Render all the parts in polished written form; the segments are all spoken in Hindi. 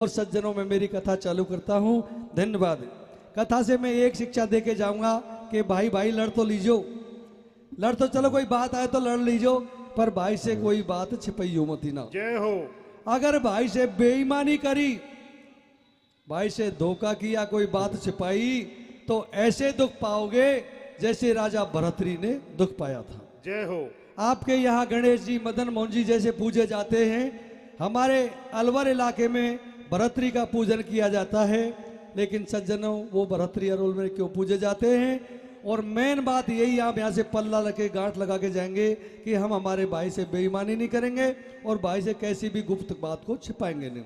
और सज्जनों में मेरी कथा चालू करता हूँ। धन्यवाद। कथा से मैं एक शिक्षा दे के जाऊंगा कि भाई भाई लड़ तो लीजो, लड़ तो चलो, कोई बात आए तो लड़ लीजो, पर भाई से कोई बात छिपाइयो मती ना। जय हो। अगर भाई से बेईमानी करी, भाई से धोखा किया, कोई बात छिपाई, तो ऐसे दुख पाओगे जैसे राजा भरतरी ने दुख पाया था। जय हो। आपके यहाँ गणेश जी, मदन मोहन जी जैसे पूजे जाते हैं, हमारे अलवर इलाके में भरतरी का पूजन किया जाता है। लेकिन सज्जनों, वो भरतरी अरोल में क्यों पूजे जाते हैं? और मेन बात यही, आप यहाँ से पल्ला लगे गांठ लगा के जाएंगे कि हम हमारे भाई से बेईमानी नहीं करेंगे और भाई से कैसी भी गुप्त बात को छिपाएंगे नहीं।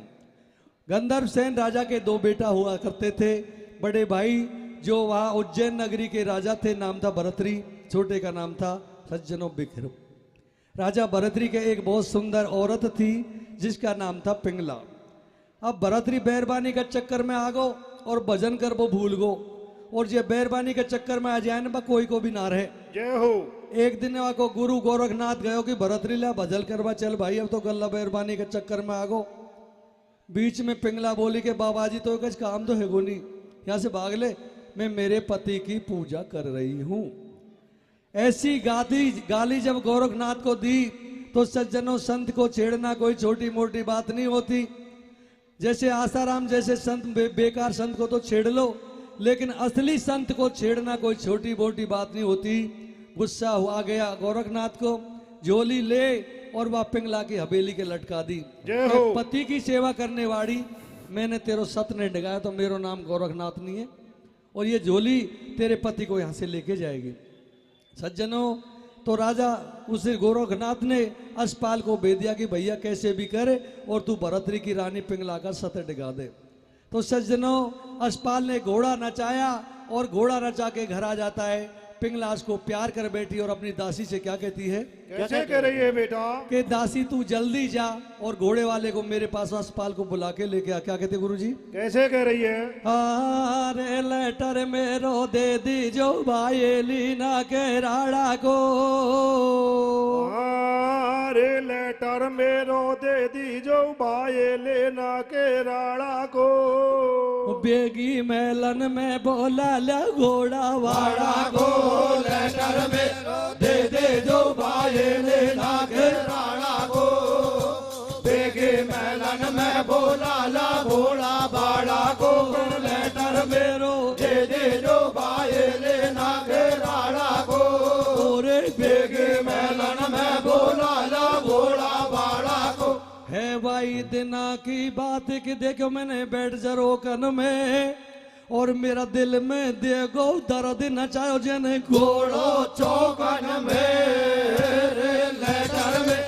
गंधर्व सेन राजा के दो बेटा हुआ करते थे। बड़े भाई जो वहाँ उज्जैन नगरी के राजा थे, नाम था भरतरी, छोटे का नाम था सज्जनों बिखर। राजा भरतरी के एक बहुत सुंदर औरत थी जिसका नाम था पिंगला। अब भरतरी बैरबानी का चक्कर में आ गो और भजन कर वो भूल गो, और ये बैरबानी के चक्कर में आ जाए ना, कोई को भी ना रहे। जय हो। एक दिन को गुरु गोरखनाथ गयो कि भरतरी ला भजल करवा चल भाई, अब तो गल्ला बैरबानी के चक्कर में आ गो। बीच में पिंगला बोली के बाबा जी तो कुछ काम तो है गो नहीं, यहाँ से भाग ले, मैं मेरे पति की पूजा कर रही हूँ। ऐसी गाली जब गोरखनाथ को दी तो सज्जनों, संत को छेड़ना कोई छोटी मोटी बात नहीं होती। जैसे आसाराम जैसे संत बेकार संत को तो छेड़ लो, लेकिन असली संत को छेड़ना कोई छोटी मोटी बात नहीं होती। गुस्सा हुआ गया गोरखनाथ को, झोली ले और वह पिंगला की हवेली के लटका दी। जय हो। पति की सेवा करने वाली, मैंने तेरो सत ने डगाया तो मेरा नाम गोरखनाथ नहीं है, और ये झोली तेरे पति को यहाँ से लेके जाएगी। सज्जनों, तो राजा उस गोरखनाथ ने अस्पाल को भेज दिया कि भैया कैसे भी करे और तू भरतरी की रानी पिंगला का सत डिगा दे। तो सज्जनों, अस्पाल ने घोड़ा नचाया और घोड़ा नचा के घर आ जाता है। पिंगला उसको प्यार कर बैठी और अपनी दासी से क्या कहती है? कैसे कह रही है बेटा? कि दासी तू जल्दी जा और घोड़े वाले को मेरे पास अस्पाल को बुला के लेके आ। क्या कहते गुरुजी? कैसे कह रही है? अरे लेटर मेरो दे दी जो भाई लीना के राड़ा को, अरे लेटर मेरो दे दी जो भाई लेना के राड़ा को, बेगी मेलन में बोला ले घोड़ा वाड़ा को, लेटर में दे दे जो भाई लेना के राणा को, बेगे मेलन में बोला ला घोड़ा बाड़ा को, लेटर मेरो दे दे जो भाई लेना के राणा को, ओरे बेगे मेलन में बोला ला घोड़ा बाड़ा को। है भाई दिना की बात कि देखो मैंने बैठ जरो कन में, और मेरा दिल में देखो दर्द नचायो जने घोड़ो चौकन में, लेटर में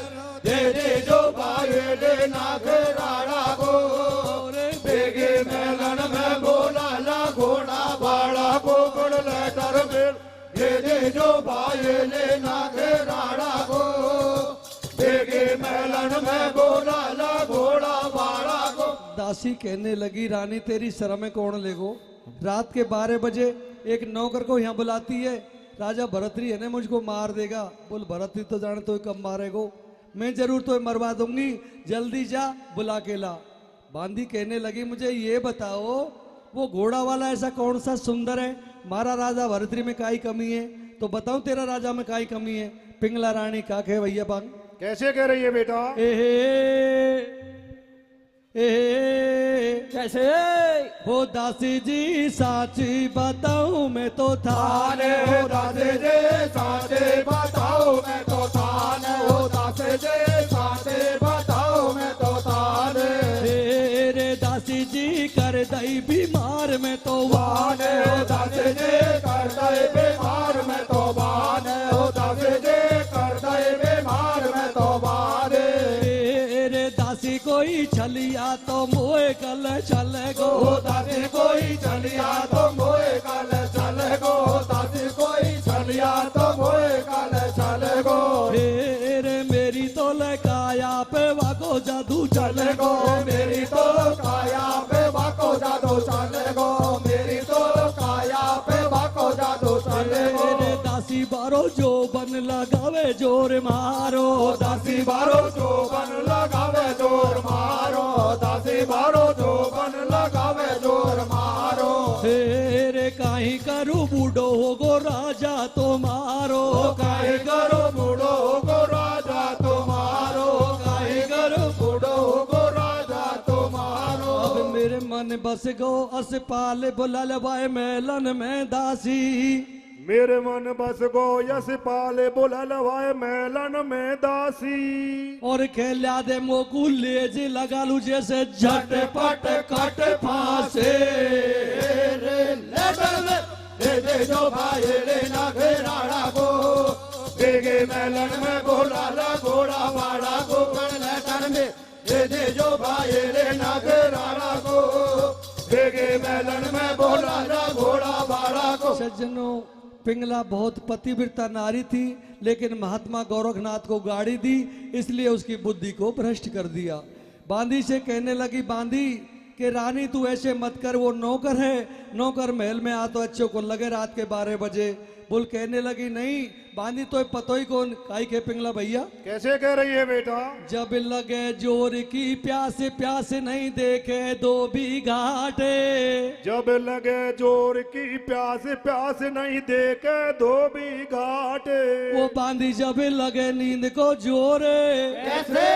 दे दे जो भाई लेना के राणा को, बेगे मेलन में बोला ला घोड़ा बाड़ा को, लेटर में दे दे जो भाई लेना के राणा को, बेगे मेलन में बोला ला घोड़ा बाड़ा को। दासी कहने लगी, रानी तेरी शर्म कौन लेगो? रात के 12 बजे एक नौकर को यहाँ बुलाती है, राजा भरतरी है ना मुझको मार देगा। बोल भरतरी तो जाने तो कब मारेगो, मैं जरूर तो मरवा दूंगी, जल्दी जा बुला के ला। बांदी कहने लगी, मुझे ये बताओ वो घोड़ा वाला ऐसा कौन सा सुंदर है? मारा राजा भरतरी में काई कमी है? तो बताऊं तेरा राजा में काई कमी है? पिंगला रानी का कहे भैया बांग? कैसे कह रही है बेटा? कैसे हो दासी जी साची बताऊं मैं तो थाने, हो दासी जी साचे बताओ मैं तो थाने, हो दासी जी साचे बताओ मैं तो थाने, रे दासी जी कर दई बीमार में तो वाने, हो दासी जी कर दई बीमार में तो वाने, हो दासी जी कर दई बीमार में तो वाने, रे दासी कोई छलिया तो मोए कल चले गो, दासी कोई छलिया तो मोए कल चले गो, दासी कोई छलिया तो मोए कल चले गो, रे मेरी तो लकाया पे वाको जादू चले गो, मेरी तो काया पे वाको जादू चले गो, मेरी तो काया पे वाको जादू चले गो, दासी बारो जो बन लगावे जोर मारो, दासी बारो जो बन लगावे जोर मारो, दासी बारो जो मेरे मन बस गो असपाल बुलाल बाय मेलन में दासी मेरे मन बस गो यस पाले बोला लवाए मेलन में दासी और खेला दे मोकू लेज लगा लू जैसे झटपट कट फांसे रे लेटर में दे दे जो भाई लेना घेराड़ा को बेगे मेलन में बोला ला घोड़ा वाड़ा को लेटर में दे दे जो भाई लेना घेराड़ा को बेगे मेलन में बोला ला घोड़ा वाड़ा को। सज्जनों, पिंगला बहुत पतिव्रता नारी थी, लेकिन महात्मा गोरखनाथ को गाड़ी दी, इसलिए उसकी बुद्धि को भ्रष्ट कर दिया। बांदी से कहने लगी, बांदी कि रानी तू ऐसे मत कर, वो नौकर है, नौकर महल में आ तो अच्छे को लगे रात के 12 बजे। बुल कहने लगी, नहीं बांदी तो पतो ही कौन काई के पिंगला भैया। कैसे कह रही है बेटा? जब लगे जोर की प्यास, प्यास नहीं देखे दो भी घाटे। जब लगे जोर की प्यास, प्यास नहीं देखे दो भी घाटे। वो बांदी जब लगे नींद को जोर, कैसे?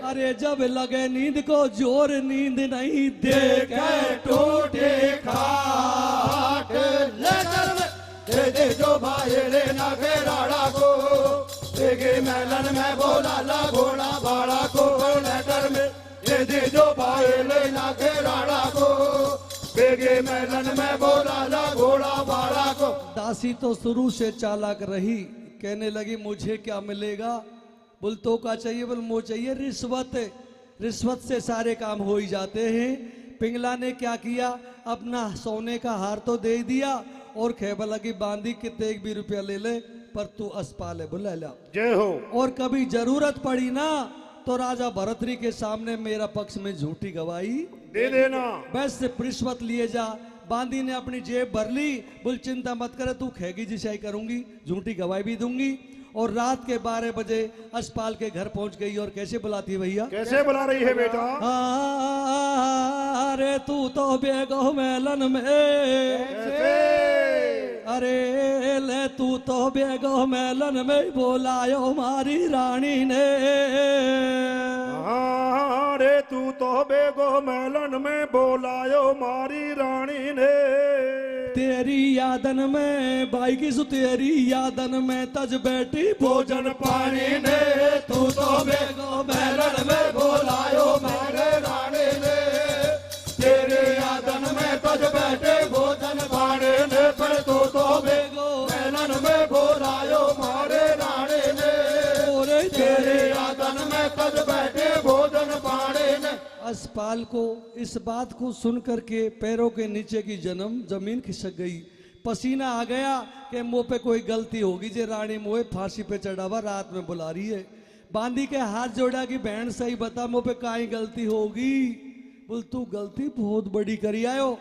अरे जब लगे नींद को जोर, नींद नहीं देखे टूटे खाट लेकर दे दे जो भाई लेना घेराड़ा को बेगे मेलन में बोला ला घोड़ा भाड़ा को लेटर में दे दे जो भाई लेना घेराड़ा को बेगे मेलन में बोला ला घोड़ा भाड़ा को। दासी तो शुरू से चालाक रही, कहने लगी मुझे क्या मिलेगा? बोल तो क्या चाहिए? बोल मुझे चाहिए रिश्वत, रिश्वत से सारे काम हो ही जाते हैं। पिंगला ने क्या किया, अपना सोने का हार तो दे दिया और खेबा लगी, बांदी कितने एक भी रुपया ले ले पर तू अस्पाल है बुला ला। जय हो। और कभी जरूरत पड़ी ना तो राजा भरतरी के सामने मेरा पक्ष में झूठी गवाही दे देना। बस रिश्वत लिए जा। बांदी ने अपनी जेब भर ली, बोल चिंता मत करे, तू खेगी जिशाई करूंगी, झूठी गवाही भी दूंगी। और रात के 12 बजे अस्पाल के घर पहुंच गई। और कैसे बुलाती है भैया? कैसे बुला रही है बेटा? अरे तू तो बेगो मेलन में, कैसे? अरे ले तू तो बेगो मेलन में बोलायो मारी रानी ने। अरे तू तो बेगो मेलन में बोलायो मारी रानी ने। तेरी यादन में बाई की सु, तेरी यादन में तज बैठी भोजन पानी ने तू तो बेगो मेलन में बोलायो मारे रानी ने। तेरे यादन में तज बैठे भोजन पानी ने पर तू तो बेगो मेलन में बोलायो मारे रानी ने। तेरे यादन में तज बैठे भोजन पानी ने। अस्पाल को इस बात को सुन करके पैरों के नीचे की जमीन खिसक गई। पसीना आ गया कि मुंह पे कोई गलती होगी, जे रानी मुझे फांसी पे चढ़ावा रात में बुला रही है। बांदी के हाथ जोड़ा कि बहन सही बता, मुंह पे काई गलती होगी? बोल तू गलती बहुत बड़ी करी आयो,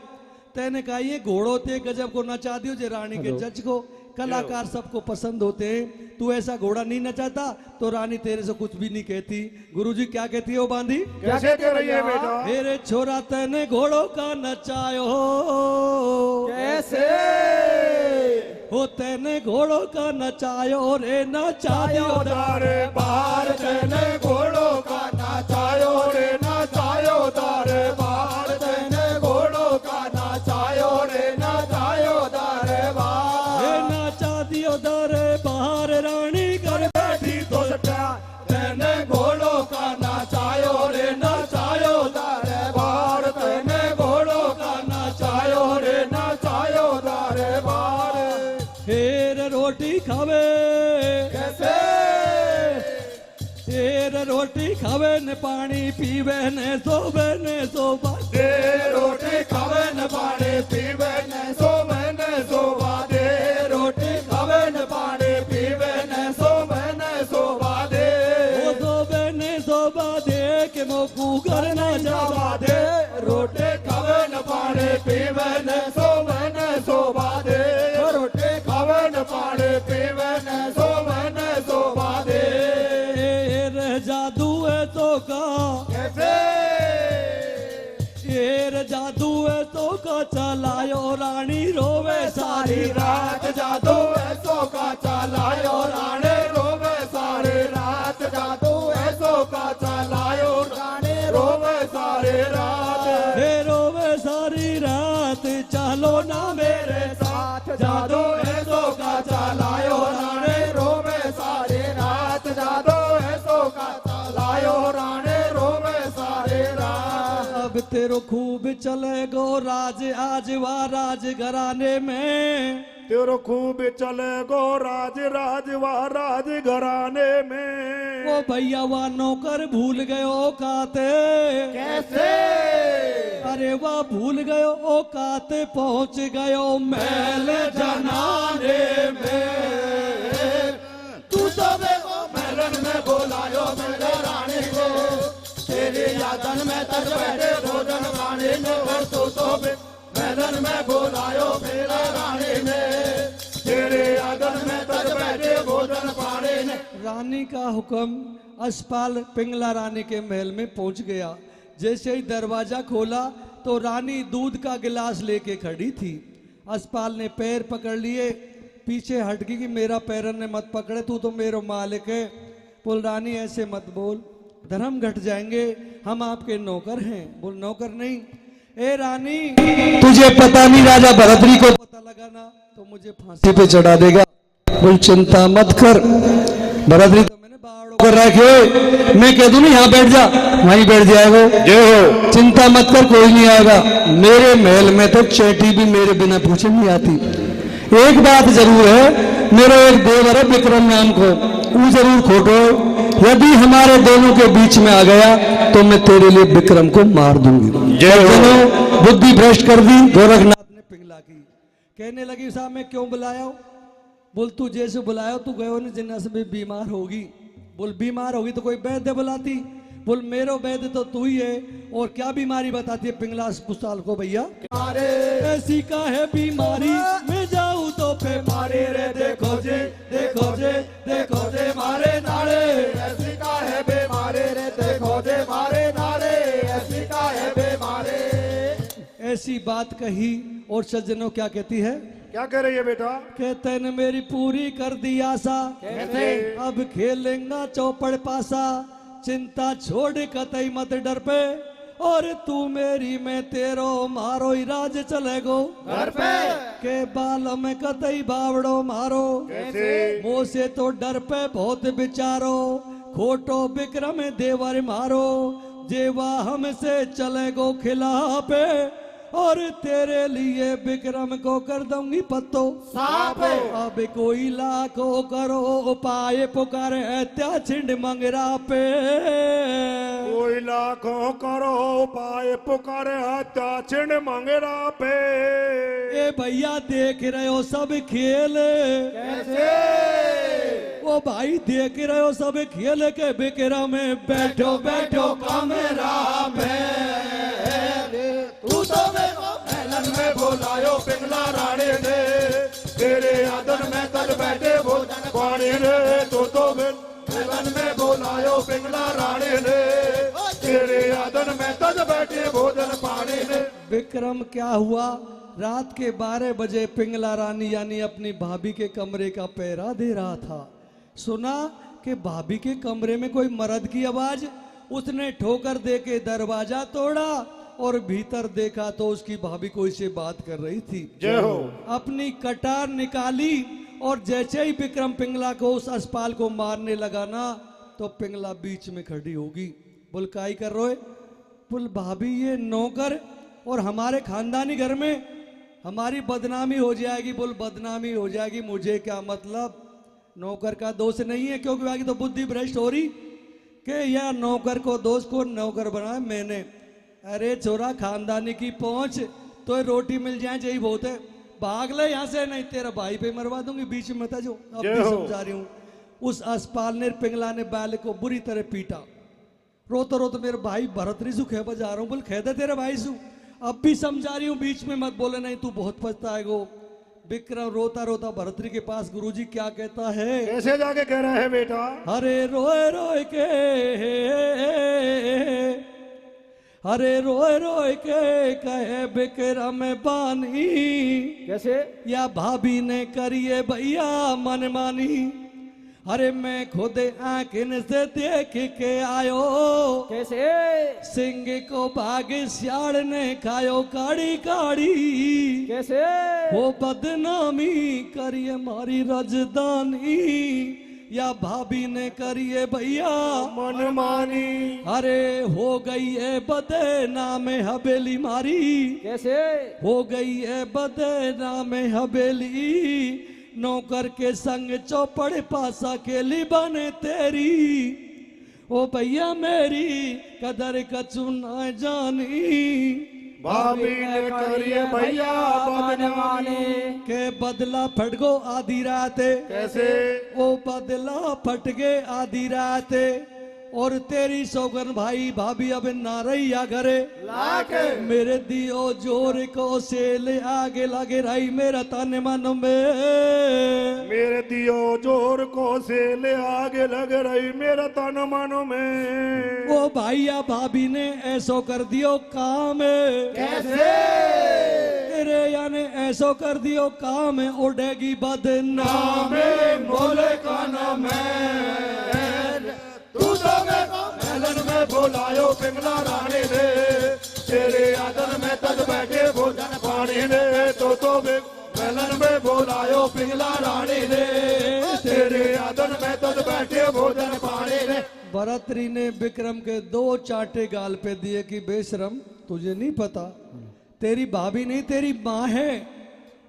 तेने कहा ये घोड़ो ते गजब को नचा दियो जे रानी के जज को। कलाकार सबको पसंद होते हैं, तू ऐसा घोड़ा नहीं नचाता तो रानी तेरे से कुछ भी नहीं कहती। गुरुजी क्या कहती है वो बांदी? कैसे कह रही है बेटा? मेरे छोरा तेने घोड़ों का नचायो। कैसे? हो तेने घोड़ों का नचायो रे, नचायो दारे बाहर तेने घोड़ों का नचायो रे, नचायो दारे बाहर तेने घोड़ों का नचायो रे, नचायो दारे बाहर। नचा दियो दारे बाहर रानी कर बैठी तो सटा तेने घोड़ों का नचायो रे, नचायो दारे बाहर तेने घोड़ों का नचायो रे, नचायो दारे बाहर। फिर रोटी खावे कैसे? फिर रोटी खावे न पानी पीवे न सोवे न सोबा। दे रोटी खावे न पानी पीवे न सोवे न सोबा दे। रोटी खावे न पानी पीवे न सोवे न सोबा दे। ओ सोवे न सोबा दे के मोकू घर न जावा दे। रोटी खावे न पानी पीवे न सोवे न सोबा दे। रोटी खावे न पानी पीवे न सोवे न सोबा दे। जादू है तो का कैसे? शेर जादू है तो का चलायो रानी रोवे सारी रात जादू ऐसो का चलायो रानी रोवे सारी रात। जादू ऐसो का चलायो रानी रोवे सारी रात। ना मेरे साथ जादू ऐसो का चलायो राणे रोवे सारे रात जादो ऐसो का चलायो राणे रोवे सारे रात। अब तेरो खूब चलेगो राज आज वा राज घराने में तेरो खूब चलेगो राज राज वा राज घराने में। वो भैया वा नौकर भूल गयो काते कैसे अरे वाह भूल गयो ओ काते पहुंच गयो महल जनाने में। तू तो मेरे महलन में बोलायो मेरे रानी को तेरे यादन में तज बैठे भोजन खाने में। और तू तो महलन में बोलायो मेरे रानी ने तेरे यादन में तज बैठे भोजन खाने में। रानी का हुक्म अशपाल पिंगला रानी के महल में पहुंच गया। जैसे ही दरवाजा खोला तो रानी दूध का गिलास लेके खड़ी थी। अशपाल ने पैर पकड़ लिए, पीछे हट गई कि मेरा पैरन ने मत पकड़े, तू तो मेरा मालिक है। बोल रानी ऐसे मत बोल, धर्म घट जाएंगे, हम आपके नौकर हैं। बोल नौकर नहीं, ए रानी तुझे पता नहीं राजा भरतरी को पता लगा ना तो मुझे फांसी पे चढ़ा देगा। बोल चिंता मत कर, भरतरी तो मैंने बाड़ों कर रखे, मैं कह दूं ना यहाँ बैठ जा, वहीं बैठ जाएगा। जय हो। चिंता मत कर, कोई नहीं आएगा। मेरे महल में तो चैटी भी मेरे बिना पूछे नहीं आती। एक बात जरूर है, मेरा एक देवर है विक्रम नाम को, वो जरूर खोटो। यदि हमारे दोनों के बीच में आ गया तो मैं तेरे लिए विक्रम को मार दूंगी। जय हो। बुद्धि भ्रष्ट कर दी गोरखनाथ ने पिघला की। कहने लगी साहब मैं क्यों बुलाया? बोल तू जैसे बुलाया तू गयो न जिन्ना से भी बीमार होगी। बोल बीमार होगी तो कोई वैद्य बुलाती। बोल मेरो वैद्य तो तू ही है, और क्या बीमारी बताती है पिंगला पुस्ताल को भैया? ऐसी का है बीमारी मैं जाऊं तो पे मारे रे, देखो जे देखो जे देखो जे मारे नाड़े। ऐसी का है बीमारी रे देखो जे मारे नारे। ऐसी का है बीमारी। ऐसी बात कही और सज्जनों क्या कहती है? क्या कह रही है बेटा? कहते न मेरी पूरी कर दी आशा, कैसे? अब खेलेंगा चौपड़ पासा। चिंता छोड़ कतई मत डर पे, और तू मेरी मैं तेरो मारो ही राज चलेगो घर पे के बाल में कतई बावड़ो मारो। कैसे? मुँह से तो डर पे बहुत विचारो, खोटो विक्रम देवर मारो। जेवा हमसे चलेगो खिला पे, और तेरे लिए विक्रम को कर दूंगी पत्तो साफ। अब कोई लाखो करो उपाय पुकार हत्या छिंड मंगरा पे। कोई लाखों करो उपाय पुकारे हत्या छिंड मंगरा पे। ए भैया देख रहे हो सब खेल, कैसे? ओ भाई देख रहे हो सब खेल के विक्रम में बैठो बैठो कमरा में। तू तो मेरे महलन में बोलायो पिंगला रानी ने तेरे आदन में तज बैठे भोजन पानी रे तो महलन में बोलायो पिंगला रानी ने तेरे आदन में तज बैठे भोजन पानी ने। विक्रम क्या हुआ? रात के 12 बजे पिंगला रानी यानी अपनी भाभी के कमरे का पहरा दे रहा था। सुना कि भाभी के कमरे में कोई मर्द की आवाज। उसने ठोकर दे के दरवाजा तोड़ा और भीतर देखा तो उसकी भाभी कोई से बात कर रही थी। जय हो। अपनी कटार निकाली और जैसे ही विक्रम पिंगला को उस अशपाल को मारने लगा ना तो पिंगला बीच में खड़ी होगी। बोल काई कर रहे? बोल भाभी ये नौकर और हमारे खानदानी घर में हमारी बदनामी हो जाएगी। बोल बदनामी हो जाएगी, मुझे क्या मतलब? नौकर का दोष नहीं है, क्योंकि आगे तो बुद्धि भ्रष्ट हो रही कि यह नौकर को दोस्त को नौकर बनाया मैंने। अरे छोरा खानदानी की पहुंच तो रोटी मिल जाए यही बहुत है। भाग ले यहाँ से, नहीं तेरा भाई पे मरवा दूंगी। बीच में मत जो, अब भी समझा रही हूँ। उस अशपाल ने पिंगला ने बाल को बुरी तरह पीटा। रोतो रोतो मेरे भाई भरतरी सु खे बजा रहा हूँ। बोल खे दे तेरे भाई सु, अब भी समझा रही हूँ, बीच में मत बोले नहीं तू बहुत पछताएगो। विक्रम रोता रोता भरतरी के पास, गुरुजी क्या कहता है? कैसे जाके कह रहा है बेटा? हरे रोए रोए के, हरे रोए रोए के कहे विक्रम बानी। कैसे? या भाभी ने करिए भैया मनमानी। अरे मैं खुद आंखन से देख के आयो, कैसे? सिंह को भागे सियाड़ ने खायो काड़ी काड़ी, कैसे? वो बदनामी करिए मारी रजदानी, या भाभी ने करिए भैया मनमानी। अरे हो गई है बदनाम हवेली मारी, कैसे? हो गई है बदनाम हवेली, नौकर के संग चौपड़ पासा खेली बने तेरी, ओ भैया मेरी कदर कछु न जानी, भाभी ने करिए भैया मनमानी। के बदला फट गो आधी राते, कैसे? ओ बदला फट गए आधी राते, और तेरी सौगन भाई भाभी अब ना रही या घरे, लाके मेरे दियो जोर को से ले आगे लगे रही मेरा तन मन में, मेरे दियो जोर को से ले आगे लग रही मेरा तन मन में। वो भैया भाभी ने ऐसो कर दियो काम, कैसे? तेरे याने ऐसो कर दियो काम, उड़ेगी बदनाम बोले का नाम है तू तो मेलन में बोलायो पिंगला रानी ने, तेरे आदर में तज बैठे भोजन पानी ने, तो मेलन में बोलायो पिंगला रानी ने, तेरे आदर में तज बैठे भोजन पानी ने। भरतरी ने विक्रम के 2 चाटे गाल पे दिए कि बेशरम तुझे नहीं पता, तेरी भाभी नहीं तेरी माँ है,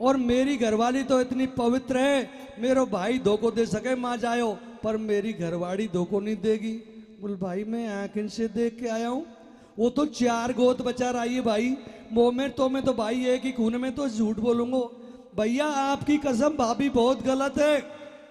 और मेरी घरवाली तो इतनी पवित्र है, मेरो भाई धोखो दे सके माँ जायो, पर मेरी घरवाली धोखो नहीं देगी। बोल भाई मैं आंखन से देख के आया हूँ, वो तो 4 गोत बचा रही है भाई, मुँह में तो भाई एक ही खून में तो झूठ बोलूंगा। भैया आपकी कसम भाभी बहुत गलत है।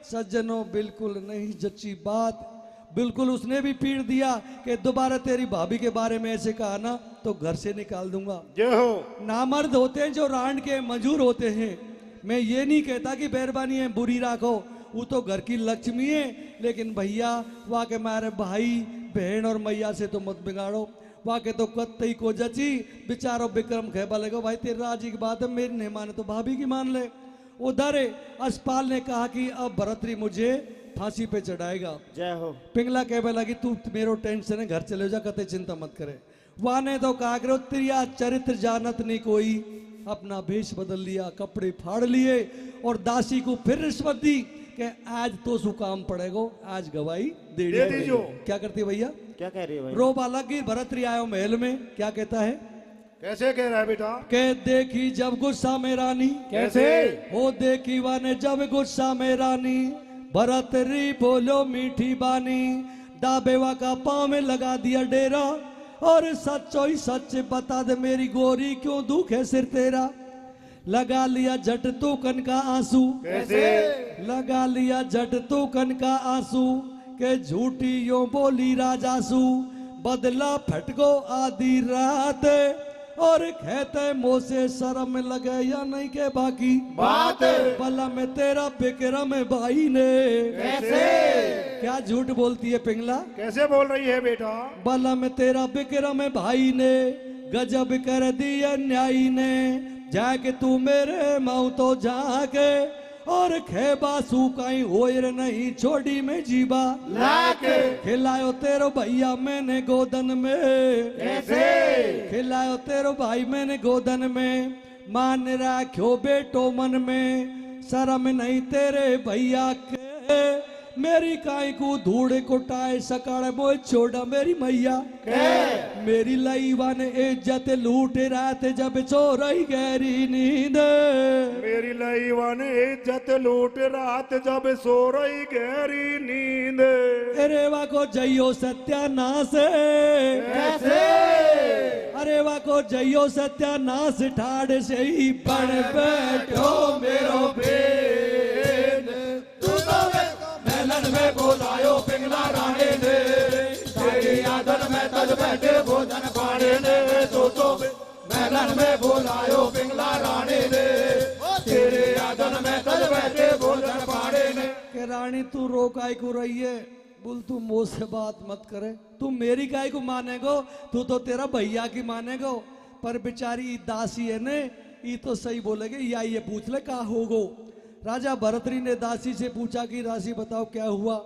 सज्जनों बिल्कुल नहीं जच्ची बात, बिल्कुल उसने भी पीट दिया कि दोबारा तेरी भाभी के बारे में ऐसे कहा ना तो घर से निकाल दूंगा। जय हो। नामर्द होते हैं जो रांड के मजूर होते हैं, मैं ये नहीं कहता कि मेहरबानी है बुरी राखो, वो तो घर की लक्ष्मी है, लेकिन भैया वहाँ के मारे भाई बहन और मैया से तो मत बिगाड़ो, वहाँ के तो कत्तई को जची बेचारो विक्रम खेबा लगो भाई तेरी राजी की बात है, मेरी नहीं माने तो भाभी की मान ले। उधर अस्पाल ने कहा कि अब भरतरी मुझे फांसी पे चढ़ाएगा। जय हो। पिंगला कहने लगी तू मेरो टेंशन है घर चले जा, कते चिंता मत करे। वहां ने तो कहा करो तेरिया चरित्र जानत नहीं कोई, अपना भेष बदल लिया, कपड़े फाड़ लिए और दासी को फिर रिश्वत दी कि आज तो सु काम पड़ेगा, आज गवाही दे दीजियो। क्या करती है भैया? क्या कह रही है भाई? रोब अलग ही भरतरी आयो महल में, क्या कहता है? कैसे कह रहा है बेटा? के देखी जब गुस्सा में रानी, कैसे? हो देखी वाने जब गुस्सा में रानी, भरतरी बोलो मीठी बानी, दाबेवा का पाँव में लगा दिया डेरा, और सच्चो ही सच बता दे मेरी गोरी क्यों दुख है सिर तेरा, लगा लिया झट तू कन का आंसू, कैसे? लगा लिया झट तू कन का आंसू, के झूठी यो बोली राजासू, बदला फटको आधी रात, और कहते मुँह से शर्म लगे या नहीं के बाकी बात भला में तेरा विक्रम भाई ने। कैसे? क्या झूठ बोलती है पिंगला? कैसे बोल रही है बेटा? भला में तेरा विक्रम भाई ने गजब कर दिया न्यायी ने, जाके तू मेरे माऊ तो जाके, और खेबा सूकाई होयर नहीं छोड़ी में जीबा, लाके खिलायो तेरो भैया मैंने गोदन में, कैसे? खिलायो तेरो भाई मैंने गोदन में, मान राख्यो बेटो मन में, शर्म नहीं तेरे भैया के, मेरी काई को धूड़ कुटाए सकाड़ मोए छोड़ा मेरी मैया, मेरी लईवा ने इज्जत लूट रात जब सो रही गहरी नींद, मेरी लईवा ने इज्जत लूट रात जब सो रही गहरी नींद, रेवा को जइयो सत्यानाश, कैसे? अरे वा को जइयो सत्यानाश, ठाड़ से ही बन बैठो मेरो बेन, तू तो मेलन में बोलायो पिंगला रानी ने, तेरी आदर में तज बैठे भोजन पानी ने, तो मेलन में बोलायो पिंगला रानी ने, तेरे आदर में तज बैठे भोजन पानी ने। के रानी तू रो काय को रही है? बोल तू मुंह से बात मत करे, तू मेरी काय को मानेगो, तू तो तेरा भैया की मानेगो, पर बेचारी दासी है ने, ये तो सही बोलेगे, या ये पूछ ले का होगो। राजा भरतरी ने दासी से पूछा कि दासी बताओ क्या हुआ।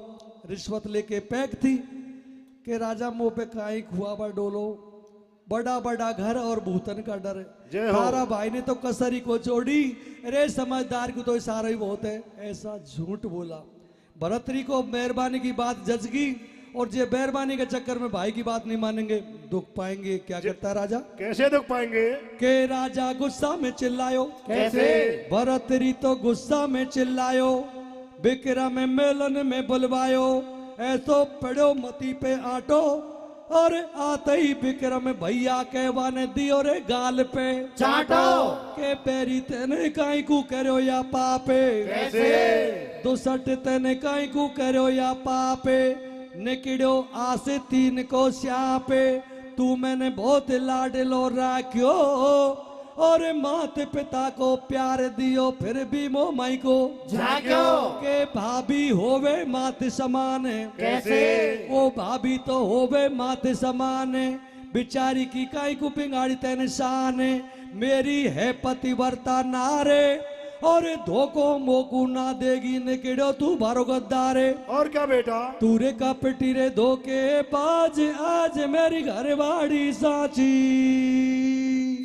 रिश्वत लेके पैक थी कि राजा मुंह पे काई खुआबा डोलो, बड़ा बड़ा घर और भूतन का डर जय है। हो। तारा भाई ने तो कसरी को छोड़ी, अरे समझदार को तो इशारा ही बहुत है, ऐसा झूठ बोला। भरतरी को मेहरबानी की बात जचगी और जे मेहरबानी के चक्कर में भाई की बात नहीं मानेंगे दुख पाएंगे। क्या करता है राजा, कैसे दुख पाएंगे? के राजा गुस्सा में चिल्लायो, कैसे? भरतरी तो गुस्सा में चिल्लायो, विक्रम मेलन में बुलवायो, ऐसो पड़ो मती पे आटो, और आते ही विक्रम भैया कहवा ने दियो रे गाल पे चाटो। के पेरी तेने काई को करो या पापे, कैसे? दुसट तेने काई को करो या पापे, निकड़ो आसे तीन को श्यापे, तू मैंने बहुत लाडलो राख्यो, और माते पिता को प्यार दियो फिर भी मो माई को जाग्यो। के भाभी होवे माते समान है। कैसे? ओ भाभी तो होवे माते समान है, बिचारी की काई को पिंगाड़ी तेने शान है, मेरी है पतिव्रता नारे, और धोखो मोकू ना देगी निकड़ो तू बारो गद्दारे। और क्या बेटा? तूरे का पिटी रे धोखे बाज आज मेरी घरवाड़ी साची,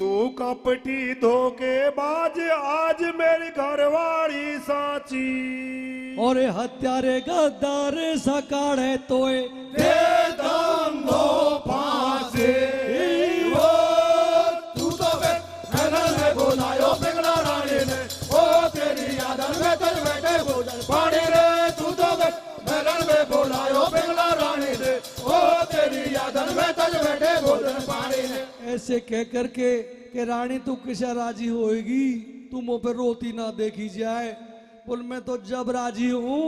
तू कपटी धोखेबाज आज मेरी घरवाड़ी साची, और हत्यारे गद्दार सकाड़े तोए दे दम्भो फांसी। वो तू तो मेलन में बुलायो पिंगला रानी ने, ओ तेरी यादन में तज बैठे भोजन पानी रे। तू तो मेलन में बुलायो पिंगला रानी ने, ओ तेरी यादन में तज बैठे भोजन पानी ने। ऐसे कह करके कि रानी तू किसे राजी होएगी, तू मुंह पे रोती ना देखी जाए। बोल मैं तो जब राजी हूँ,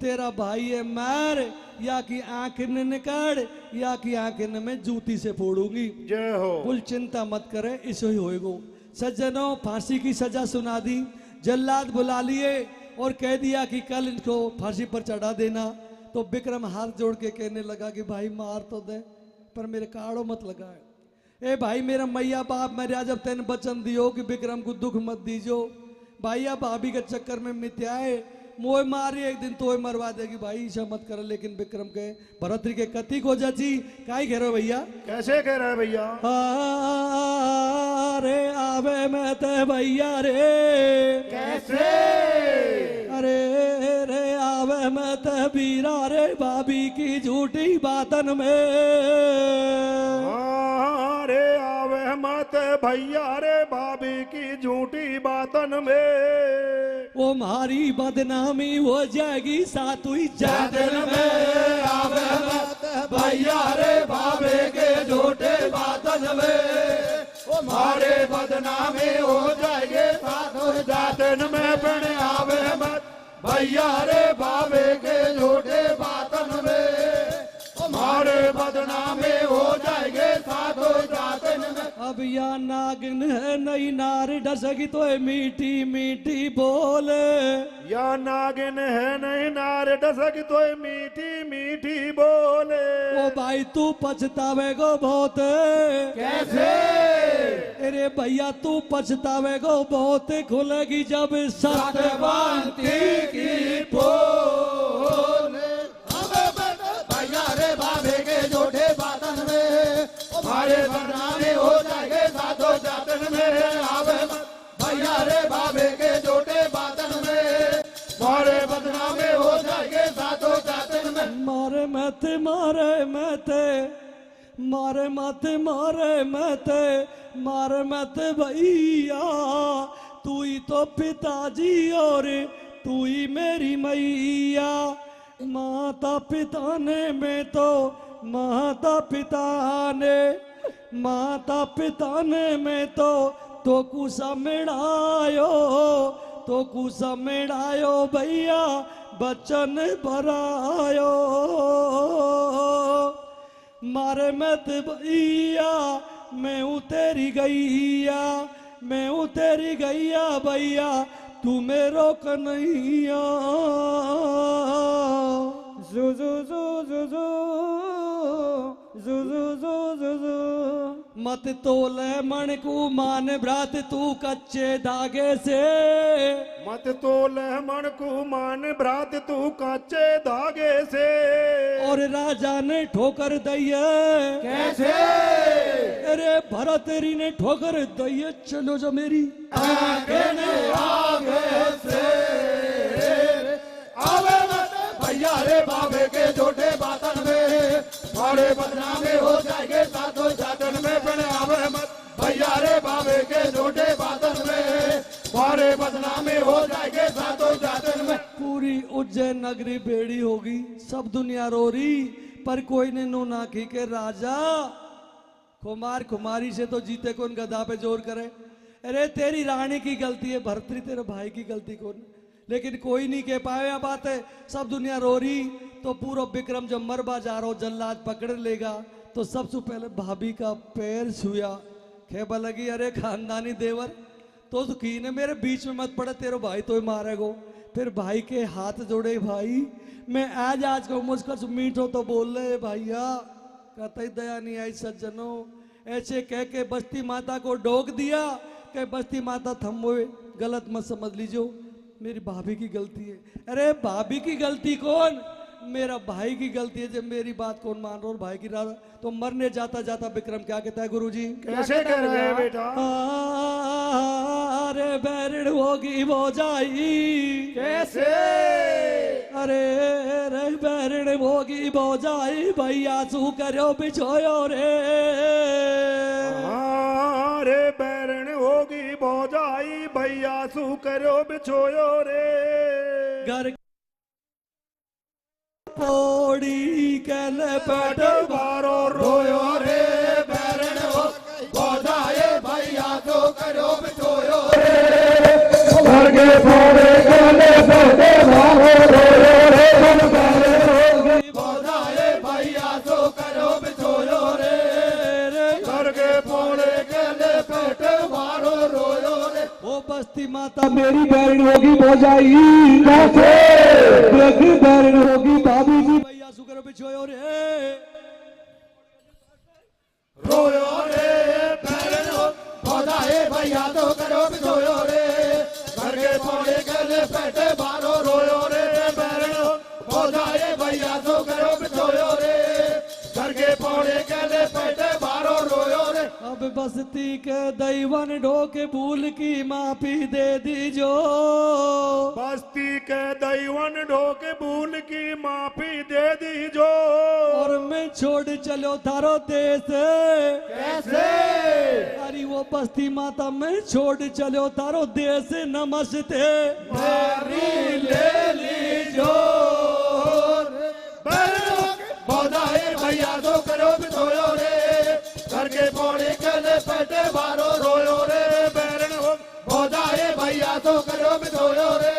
तेरा भाई है मार, या कि आंख न निकाल या कि आंख में जूती से फोड़ूंगी। जय हो। बोल चिंता मत करे, इसे ही होएगो। सज्जनों फांसी की सजा सुना दी, जल्लाद बुला लिए और कह दिया कि कल इनको फांसी पर चढ़ा देना। तो विक्रम हाथ जोड़ के कहने लगा कि भाई मार तो दे पर मेरे काड़ो मत लगाए। ए भाई मेरा मैया बाप मेरा जब तेन वचन दियो कि विक्रम को दुख मत दीजो, भैया भाभी के चक्कर में मित्याए मोह मारी एक दिन तो मरवा देगी भाई, ऐसा मत कर। लेकिन विक्रम के भरतरी के कति को जाची काई कह रहे हो भैया? कैसे कह रहा है भैया? अरे आवे मैं ते भैया रे, कैसे? अरे रे आवे मैं ते बीरा रे, भाभी की झूठी बातन में। अरे आवे मत भैया रे, भाभी की झूठी बातन में, वो मारी बदनामी हो जाएगी सातुई जादन जादन में। आवे मत भैया रे, भावे के झूठे बादल में, ओ मारे बदनामी हो जाएंगे साधु जादन में। पण आवे मत भैया रे, भावे के झूठे बादल में, ओ मारे बदनामी हो जाएंगे साधु जादन में। अब या नागिन है नई नार डसगी तो मीठी मीठी बोले, या नागिन है नहीं नार डसक तो मीठी मीठी बोले। ओ भाई तू पछतावेगो बहुत, कैसे? अरे भैया तू पछतावेगो बहुत, खुलेगी जब सत्यवंती की पोल। भैया रे भावे के झूठे बादन में, हमारे बदनामी हो जाएंगे साधो जातन में। आवे मत भैया रे, भावे के झूठे बादन में, हमारे बदनामी हो जाएंगे साधो जातन में। मारे मत मारे मत मारे मत मारे मत मारे मत भैया, तू ही तो पिताजी और तू ही मेरी मैया। माता पिता ने में तो माता पिता ने, माता पिता ने में तो कुसा मिड़ायो, तो कुसा मिड़ायो भैया बचन भरायो। मारे मत भैया मैं हूँ तेरी गैया, मैं हूँ तेरी गैया भैया तू मेरो कन्हैया। जू जू जू जू जू जू जू जू जू जू मत तोल मन को मान भ्रात तू कच्चे धागे से। मत तोल मन को मान भ्रात तू काचे धागे से। और राजा ने ठोकर दैये कैसे अरे भरतरी ने ठोकर दैये चलो जो मेरी आगे ने आगे से आवे मत भैया रे बाबे के छोटे बातन में बड़े बदनामे हो जाएंगे सातों जातन में। बने आवे मत भैया रे बाबे के छोटे बातन में बड़े बदनामे हो जाएंगे सातों जातन में। पूरी उज्जैन नगरी बेड़ी होगी, सब दुनिया रो रही, पर कोई ने नो ना की के राजा कुमार कुमारी से तो जीते कौन, गधा पे जोर करे। अरे तेरी रानी की गलती है भरतरी, तेरे भाई की गलती कौन, लेकिन कोई नहीं कह पाया बात है, सब दुनिया रो रही। तो पूरा विक्रम जब मरबा जा रहा हो जल्लाद पकड़ लेगा तो सबसे पहले भाभी का पैर छुया, खेबा लगी अरे खानदानी देवर तो की ने मेरे बीच में मत पड़े, तेरे भाई तो मारेगो। फिर भाई के हाथ जोड़े, भाई मैं आज को मुझको मीठ हो तो बोल रहे भैया, कतई दया नहीं आई सज्जनों। ऐसे कह के बस्ती माता को डोक दिया कि बस्ती माता थमो, गलत मत समझ लीजिए, मेरी भाभी की गलती है। अरे भाभी की गलती कौन, मेरा भाई की गलती है, जब मेरी बात कौन मान रहा और भाई की राह। तो मरने जाता जाता विक्रम क्या कहता है गुरुजी, कैसे कह रहे हैं बेटा? अरे बैरण होगी वो जाई कैसे अरे रे बैरण होगी वो जाई भैया तू करो बिछोयो रे। रे बैरण होगी भौजाई भैया सू करो बिछोयो रे। घर पोड़ी कहले पेट बारो रोयो रे बैरण हो भौजाए भैया तो करो बिछोयो रे। घर के फोड़े गले पेटे बारो रोयो रे भौजाए भैया तो करो बिछोयो रे। घर के फोड़े गले पेटे बारो रोयो रे। वो बस्ती माता मेरी बैरण होगी भौजाई कैसे बैरण होगी भाभी जी भैया सुकर बिछोयो रे। रोयो रे बैरण हो भौजाए भैया तो करो बिछोयो रे। घर के फोड़े गले पेटे बारो रोयो रे बैरण हो भौजाए भैया तो करो बिछोयो रे। घर के फोड़े गले पेटे बारो रोयो रे। अब बस्ती के दैवन ढोके भूल की माफी दे दीजो। बस्ती के दैवन ढोके भूल की माफी दे दीजो। और मैं छोड़ चलो थारो देश कैसे अरे वो बस्ती माता मैं छोड़ चलो थारो देश नमस्ते मारी ले लीजो भौजाए भैया तो करो बिछोयो रे। घर के फोड़े गले पेटे बारो रोयो रे बैरण हो भौजाए भैया तो करो बिछोयो रे।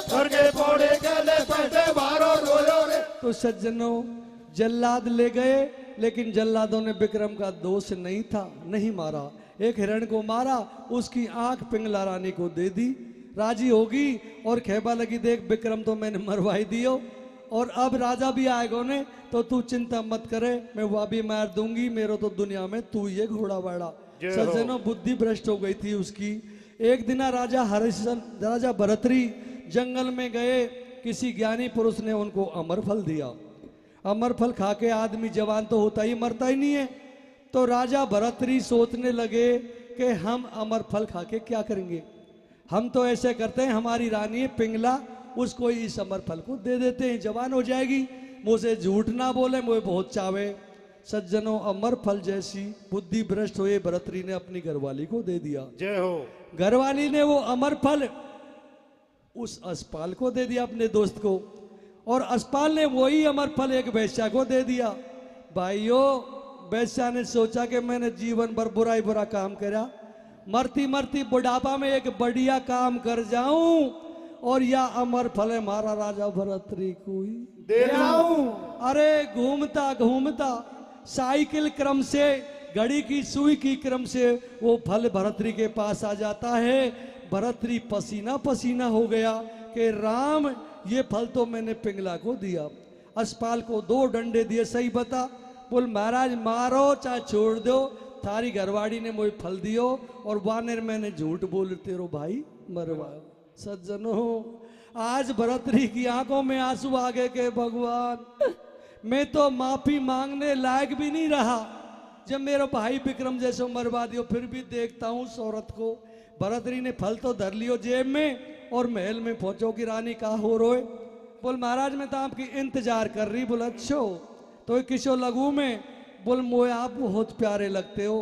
घर के फोड़े गले पेटे बारो रोयो रे। तो सज्जनों जल्लाद ले गए, लेकिन जल्लादों ने विक्रम का दोष नहीं था, नहीं मारा, एक हिरण को मारा, उसकी आंख पिंगला रानी को दे दी, राजी होगी और खेबा लगी देख विक्रम तो मैंने मरवाई दियो और अब राजा भी आएगा ने तो तू चिंता मत करे, मैं वह भी मार दूंगी, मेरे तो दुनिया में तू ये घोड़ा बाड़ा। सज्जनों बुद्धि भ्रष्ट हो गई थी उसकी। एक दिन राजा भरतरी जंगल में गए, किसी ज्ञानी पुरुष ने उनको अमर फल दिया। अमर फल खा के आदमी जवान तो होता ही, मरता ही नहीं है। तो राजा भरतरी सोचने लगे कि हम अमर फल खा के क्या करेंगे, हम तो ऐसे करते हैं हमारी रानी है पिंगला, उसको इस अमर फल को दे देते हैं, जवान हो जाएगी, मुझे झूठ ना बोले, मुझे बहुत चावे। सज्जनों अमर फल जैसी बुद्धि भ्रष्ट हुए भरतरी ने अपनी घरवाली को दे दिया। जय हो। घरवाली ने वो अमर फल उस अस्पाल को दे दिया, अपने दोस्त को, और अस्पाल ने वही अमर फल एक वैश्या को दे दिया। भाइयों वैश्या ने सोचा कि मैंने जीवन भर बुरा काम करा, मरती मरती बुढ़ापा में एक बढ़िया काम कर जाऊं और या अमर फल हमारा राजा भरतरी को ही दे जाऊं। अरे घूमता घूमता साइकिल क्रम से, घड़ी की सुई की क्रम से वो फल भरतरी के पास आ जाता है। भरतरी पसीना पसीना हो गया कि राम ये फल तो मैंने पिंगला को दिया। अस्पाल को 2 डंडे दिए, सही बता, बोल महाराज मारो चाहे छोड़ दो, थारी घरवाड़ी ने मुझे फल दियो और वानेर मैंने झूठ बोलते रो भाई मरवा। सज्जनों आज भरतरी की आंखों में आंसू आ गए के भगवान मैं तो माफी मांगने लायक भी नहीं रहा जब मेरा भाई विक्रम जैसे मरवा दियो। फिर भी देखता हूँ औरत को भरतरी ने फल तो धर लियो जेब में और महल में पहुंचो कि रानी का हो रोए। बोल महाराज मैं तो आपकी इंतजार कर रही। बोल अच्छो तो किसो लगू में। बोल मोए आप बहुत प्यारे लगते हो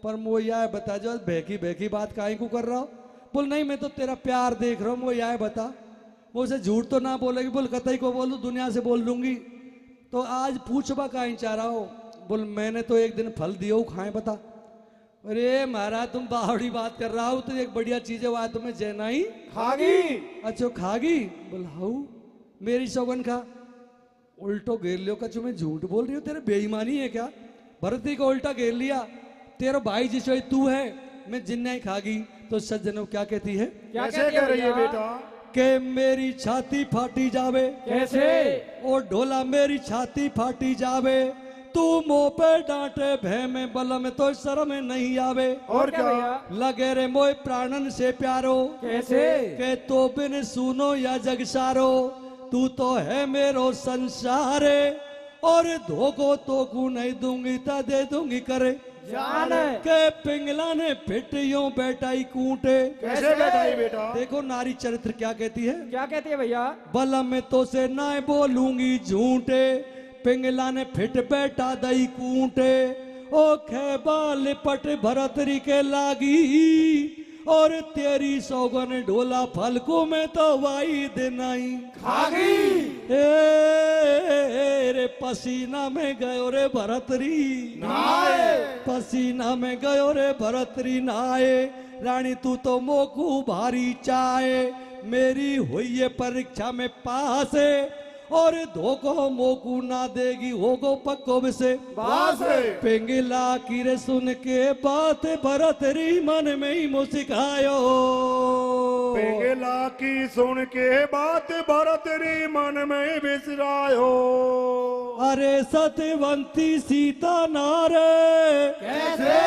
पर मोए यह बता जो बेकी बेकी बात काहे को कर रहा हो। बोल नहीं मैं तो तेरा प्यार देख रहा हूँ। वो यह बता वो उसे झूठ तो ना बोलेगी। बोल कतई को बोलूँ दुनिया से बोल दूंगी। तो आज पूछबा काहे चाह रहा हो। बोल मैंने तो एक दिन फल दियो खाए बता। अरे महाराज तुम बावड़ी बात कर रहा हो तो एक बढ़िया चीज है वह तुम्हें जेना ही खागी। अच्छा खागी। बोल हाउ मेरी सौगन खा। उल्टो घेर लियो कछु मैं झूठ बोल रही हूँ तेरे बेईमानी है क्या। भरती को उल्टा घेर लिया तेरा भाई जिसो तू है मैं जिन्ना ही खागी। तो सज्जनों क्या कहती है कैसे कह रही है बेटा। के मेरी छाती फाटी जावे कैसे और ढोला मेरी छाती फाटी जावे तू मुंह पे डांटे भय में बल में तो शर्म नहीं आवे। और क्या लगे रे मोय प्राणन से प्यारो कैसे के तो बिन सुनो या जग सारो तू तो है मेरो संसार और धोखो तो को नहीं दूंगी ता दे दूंगी करे जान के पिंगला ने फिट यूं बैठाई कूटे। कैसे बैठाई बेटा। देखो नारी चरित्र क्या कहती है। क्या कहती है भैया। बल में तो से ना बोलूंगी झूठे पिंगला ने फिट बैठा दई कूटे ओ खेबा लिपट भरतरी के लागी और तेरी सौगन ढोला फल को मैं तो वाई देनाई खागी। रे पसीना में गयो रे भरतरी नाए। पसीना में गयो रे भरतरी नाए। रानी तू तो मोकू भारी चाहे मेरी हुई है परीक्षा में पास और धोखो मोकू ना देगी होगो पक्को से बास पिंगला की रे सुन के बात भरतरी मन में ही मुस्कायो। पिंगला की सुन के बात भरतरी मन में बिसरायो। अरे सत्यवंती सीता नारे कैसे।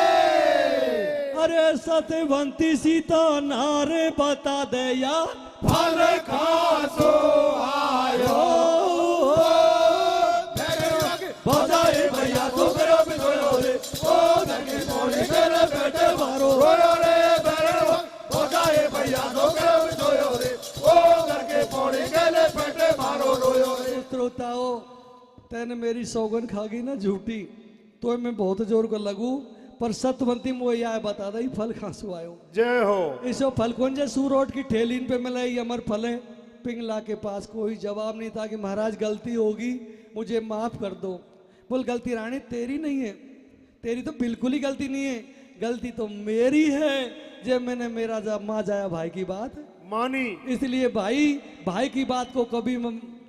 अरे सत्यवंती सीता नारे बता दे या फल खासो आयो। बधाई भैया तो करो बिगड़ो रे ओ घर के कोने मेरे बेटे मारो रोयो रे बेरो बधाई भैया तो करो बिगड़ो रे ओ घर के कोने मेरे बेटे मारो रोयो रे। श्रोताओ तैने मेरी सौगन खागी ना झूठी तो मैं बहुत जोर को लगू पर सतवंती मुझे यह बता दई फल खांसू आयो। जय हो। इसो फल कौन जे सूरोट की ठेलीन पे मिला ये अमर फल है। पिंगला के पास कोई जवाब नहीं था कि महाराज गलती होगी मुझे माफ कर दो। बोल गलती रानी तेरी नहीं है तेरी तो बिल्कुल ही गलती नहीं है गलती तो मेरी है जब मैंने मेरा माँ जाया भाई की बात मानी। इसलिए भाई की बात को कभी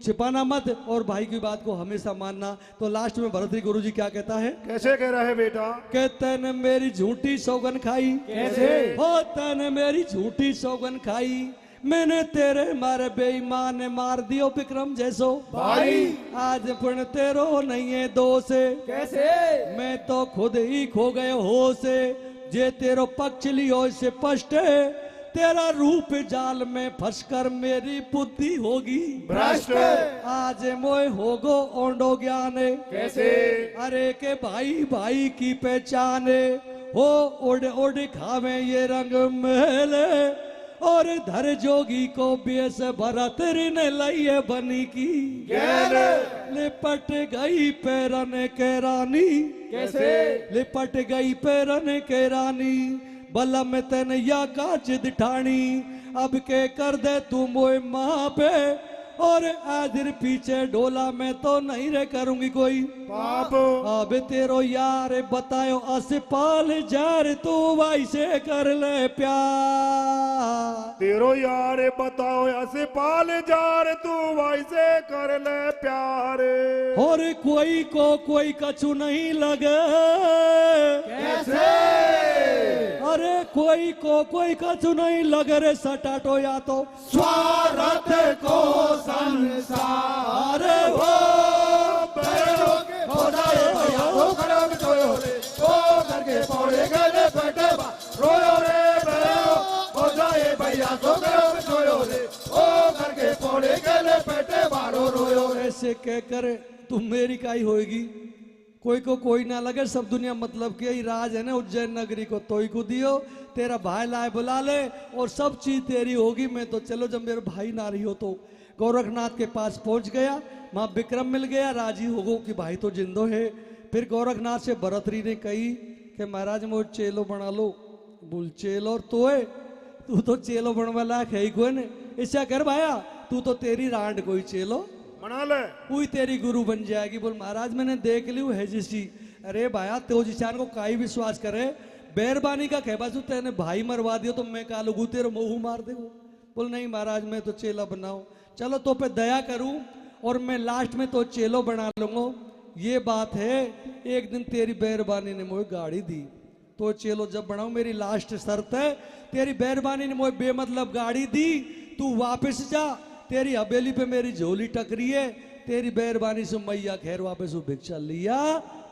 छिपाना मत और भाई की बात को हमेशा मानना। तो लास्ट में भरतरी गुरुजी क्या कहता है कैसे कह रहा है बेटा। कहते ने मेरी झूठी सौगन खाई कैसे हो तैने मेरी झूठी सौगन खाई मैंने तेरे मारे बेईमान ने मार दियो विक्रम जैसो भाई। आज पुण्य तेरो नहीं है दोष कैसे मैं तो खुद ही खो गए होश जे तेरो पक्ष लियो से पष्ट तेरा रूप जाल में फंसकर मेरी बुद्धि होगी भ्रष्ट। आज मोय होगो ओंडो ज्ञान कैसे। अरे के भाई की पहचाने हो ओढ़ ओढ़ खावे ये रंग महले और धर जोगी को बेस भरतरी ने लइए बनी की लिपट गई पैरन के रानी कैसे लिपट गई पैरन के रानी बलम तनया का जिद ठानी अब के कर दे तू मोए माँ पे और आदिर पीछे डोला मैं तो नहीं रे करूंगी कोई पाप। अब तेरो यार बतायो असपाल जार तू वैसे कर ले प्यार तेरो यार बताओ ऐसे पाल जार तू वैसे कर ले प्यार। और कोई को कोई कछु नहीं लगे कैसे। अरे कोई को कोई कछु नहीं लगे रे सटाटो या तो स्वार्थ को संसार हो पैरों के हो जाए भैया हो खड़ा में सोयो रे ओ घर के पौड़े गले बैठे रोयो रे बहरो हो जाए भैया छोकरो सोयो रे ओ घर के पौड़े गले बैठे बारो रोयो रे। ऐसे कहकर तुम मेरी काई होएगी, कोई को कोई ना लगे, सब दुनिया मतलब के ही राज है ना उज्जैन नगरी को तोई को दियो, तेरा भाई लाए बुला ले और सब चीज तेरी होगी। मैं तो चलो जब मेरे भाई ना रही हो तो गोरखनाथ के पास पहुंच गया, वहां विक्रम मिल गया, राजी हो गो कि भाई तो जिंदो है। फिर गोरखनाथ से भरतरी ने कही कि महाराज मुझे चेलो बना लो। बोल चेलो और तो है, तू तो चेलो बनवा लायक है ही कोई ने, ऐसा कर भाया तू तो तेरी रांड कोई चेलो बना ले कोई तेरी गुरु बन जाएगी। बोल महाराज मैंने देख ली है जिसी। अरे भाया तो जिसान को काई विश्वास करे, बेरबानी का कहबा तू तेने भाई मरवा दियो तो मैं का लगू तेरे मुंह मार दे। बोल नहीं महाराज मैं तो चेला बनाऊं, चलो तो पे दया करूं और मैं लास्ट में तो चेलो बना लूंगा। ये बात है, एक दिन तेरी बेरबानी ने मुझे गाड़ी दी तो चेलो जब बनाऊं, मेरी लास्ट शर्त है, तेरी बेरबानी ने मुझे बेमतलब गाड़ी दी, तू वापस जा, तेरी हवेली पे मेरी झोली टकरी है, तेरी बेरबानी से मैया खैर वापस भिक्षा लिया,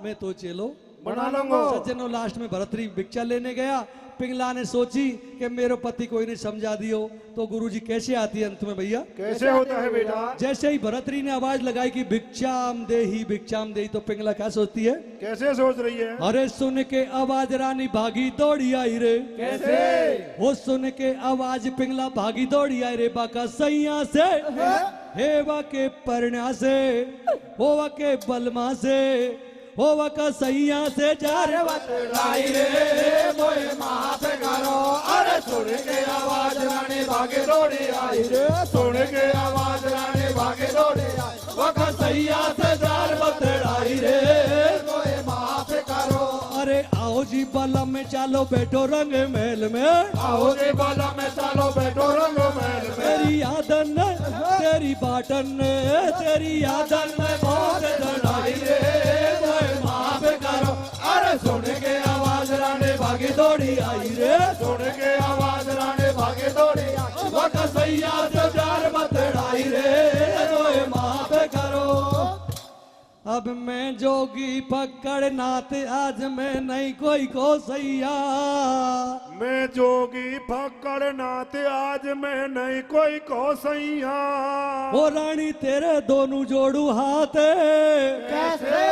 मैं तो चेलो बना लूंगा। सज्जनों लास्ट में भरतरी भिक्षा लेने गया। पिंगला ने सोची कि मेरे पति कोई नहीं समझा दियो तो गुरुजी कैसे आती है अंत में भैया, कैसे होता है बेटा? जैसे ही भरतरी ने आवाज लगाई कि भिक्षाम देही तो पिंगला क्या सोचती है, कैसे सोच रही है? अरे सुन के आवाज रानी भागी दौड़ी आई रे। कैसे? वो सुन के आवाज पिंगला भागी दौड़ी आई रे, बाका सैया से हेवा के परण्या से होवा के बलमा से होवा का सैया से जा रे लाई रे मोए माफ करो। अरे सुन के आवाज रानी भागे दौड़ी आई रे, सुन के आवाज रानी भागे दौड़ी आई, वका सैया से जार बतड़ाई रे मोए माफ करो। अरे आओ जी बाला में चालो बैठो रंग महल में, आओ रे बाला में चालो बैठो रंग महल में, तेरी यादन तेरी बाटन तेरी यादन में बहुत लाई रे मोए माफ करो। अरे सुन के आवाज रानी भागे दौड़ी आई रे, सुन के आवाज रानी भागे दौड़ी आई, वका सैया से जार बतड़ाई रे मोए माफ करो। अब मैं जोगी पकड़ नाथ आज मैं नहीं कोई को सैया, मैं जोगी फक्कड़ नाथ आज मैं नहीं कोई को सैया। ओ रानी तेरे दोनों जोड़ू हाथ, कैसे?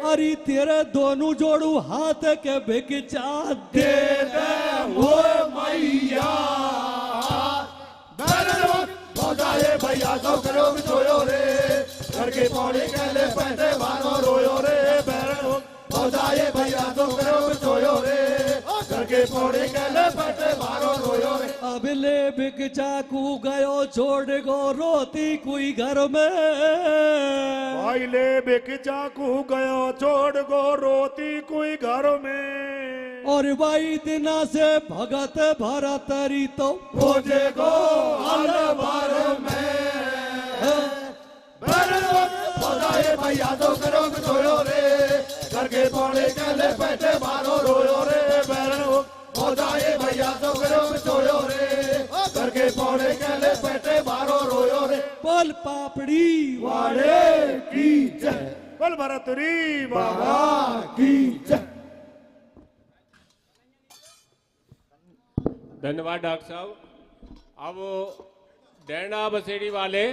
अरे तेरे दोनों जोड़ू हाथ के भिक्षा दे दे वो मैया जाए भैया छोकरो सोयो रे, घर के पौड़ी कहले पैसे मानो रोयो रे, बैरन हो जाए भैया छोकरो सोयो रे, घर के पौड़ी कहले पैसे मानो रोयो रे। अब ले भिक्षा कू गयो छोड़ गो रोती कोई घर में, भाई ले बिक चाकू गयो छोड़ गो रोती कोई घर में, और भाई दिना से भगत भरतरी तो खोजे गो अलवर में, भैया तो करो सोयो रे, घर के पौड़े कहले पैसे मारो रोयो रे, बैरन हो जाए भैया तो करो सोयो रे, घर के पौड़े कहले पैसे मारो रोयो रे। बोल पापड़ी वाड़े की जय, बोल भरतरी बाबा की जय। धन्यवाद डॉक्टर साहब। अब डैना बसेड़ी वाले